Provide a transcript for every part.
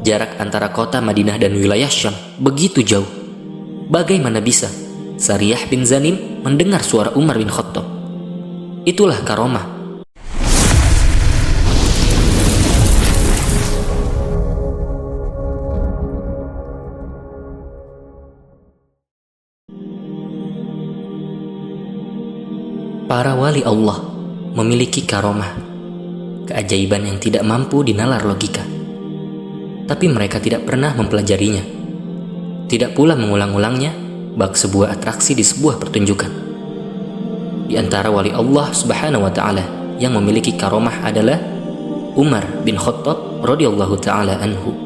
Jarak antara kota Madinah dan wilayah Syam begitu jauh. Bagaimana bisa Sariyah bin Zanim mendengar suara Umar bin Khattab? Itulah karomah. Para wali Allah memiliki karomah, keajaiban yang tidak mampu dinalar logika. Tapi mereka tidak pernah mempelajarinya, tidak pula mengulang-ulangnya bak sebuah atraksi di sebuah pertunjukan. Di antara wali Allah Subhanahu wa Ta'ala yang memiliki karomah adalah Umar bin Khattab radhiyallahu ta'ala anhu.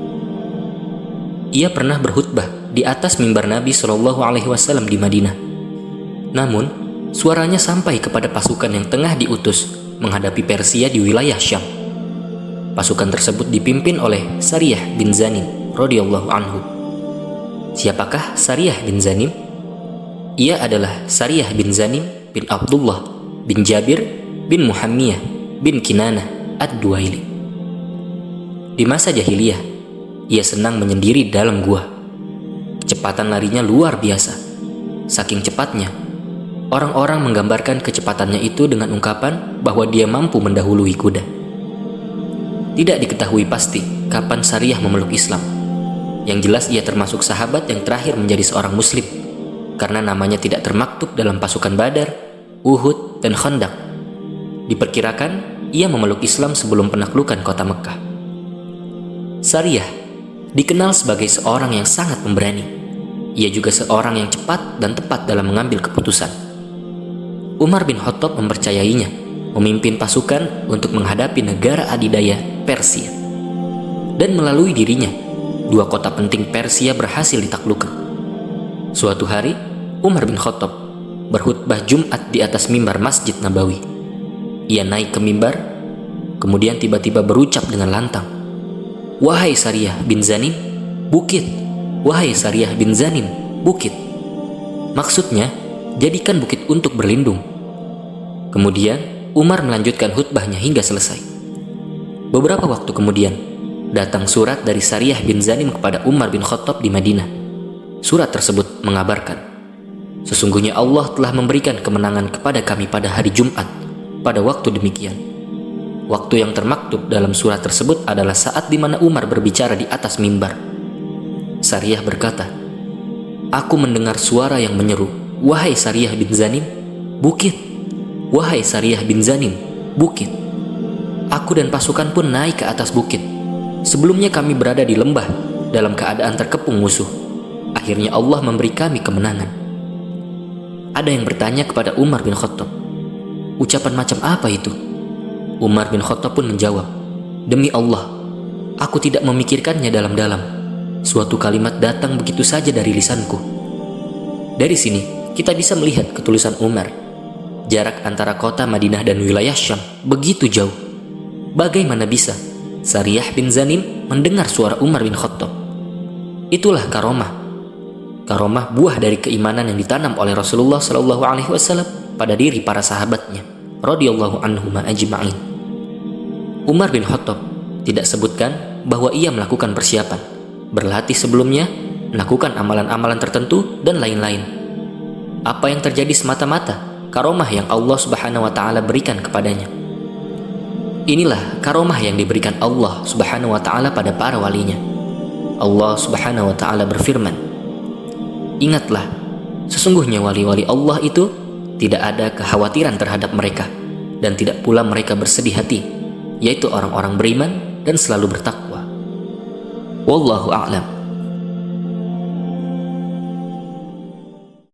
Ia pernah berkhutbah di atas mimbar Nabi SAW di Madinah. Namun, suaranya sampai kepada pasukan yang tengah diutus menghadapi Persia di wilayah Syam. Pasukan tersebut dipimpin oleh Sariyah bin Zanim radhiyallahu anhu. Siapakah Sariyah bin Zanim? Ia adalah Sariyah bin Zanim bin Abdullah bin Jabir bin Muhammiyah bin Kinanah ad-Duwaili. Di masa jahiliyah, ia senang menyendiri dalam gua. Kecepatan larinya luar biasa. Saking cepatnya, orang-orang menggambarkan kecepatannya itu dengan ungkapan bahwa dia mampu mendahului kuda. Tidak diketahui pasti kapan Sariyah memeluk Islam. Yang jelas ia termasuk sahabat yang terakhir menjadi seorang muslim, karena namanya tidak termaktub dalam pasukan Badar, Uhud, dan Khandaq. Diperkirakan ia memeluk Islam sebelum penaklukan kota Mekkah. Sariyah dikenal sebagai seorang yang sangat pemberani. Ia juga seorang yang cepat dan tepat dalam mengambil keputusan. Umar bin Khattab mempercayainya memimpin pasukan untuk menghadapi negara adidaya Persia. Dan melalui dirinya, dua kota penting Persia berhasil ditaklukkan. Suatu hari, Umar bin Khattab berkhutbah Jumat di atas mimbar Masjid Nabawi. Ia naik ke mimbar, kemudian tiba-tiba berucap dengan lantang, "Wahai Sariyah bin Zanim, bukit! Wahai Sariyah bin Zanim, bukit!" Maksudnya, jadikan bukit untuk berlindung. Kemudian, Umar melanjutkan khutbahnya hingga selesai. Beberapa waktu kemudian, datang surat dari Sariyah bin Zanim kepada Umar bin Khattab di Madinah. Surat tersebut mengabarkan, "Sesungguhnya Allah telah memberikan kemenangan kepada kami pada hari Jumat, pada waktu demikian." Waktu yang termaktub dalam surat tersebut adalah saat di mana Umar berbicara di atas mimbar. Sariyah berkata, "Aku mendengar suara yang menyeru, 'Wahai Sariyah bin Zanim, bukit! Wahai Sariyah bin Zanim, bukit!' Aku dan pasukan pun naik ke atas bukit. Sebelumnya kami berada di lembah dalam keadaan terkepung musuh. Akhirnya Allah memberi kami kemenangan." Ada yang bertanya kepada Umar bin Khattab, "Ucapan macam apa itu?" Umar bin Khattab pun menjawab, "Demi Allah, aku tidak memikirkannya dalam-dalam. Suatu kalimat datang begitu saja dari lisanku." Dari sini kita bisa melihat ketulusan Umar. Jarak antara kota Madinah dan wilayah Syam begitu jauh. Bagaimana bisa Sariyah bin Zanim mendengar suara Umar bin Khattab? Itulah karomah. Karomah buah dari keimanan yang ditanam oleh Rasulullah SAW pada diri para sahabatnya, radhiyallahu anhum ajma'in. Umar bin Khattab tidak sebutkan bahwa ia melakukan persiapan, berlatih sebelumnya, melakukan amalan-amalan tertentu, dan lain-lain. Apa yang terjadi semata-mata karomah yang Allah Subhanahu wa Ta'ala berikan kepadanya. Inilah karomah yang diberikan Allah Subhanahu wa Ta'ala pada para walinya. Allah Subhanahu wa Ta'ala berfirman, "Ingatlah, sesungguhnya wali-wali Allah itu tidak ada kekhawatiran terhadap mereka, dan tidak pula mereka bersedih hati, yaitu orang-orang beriman dan selalu bertakwa." Wallahu a'lam.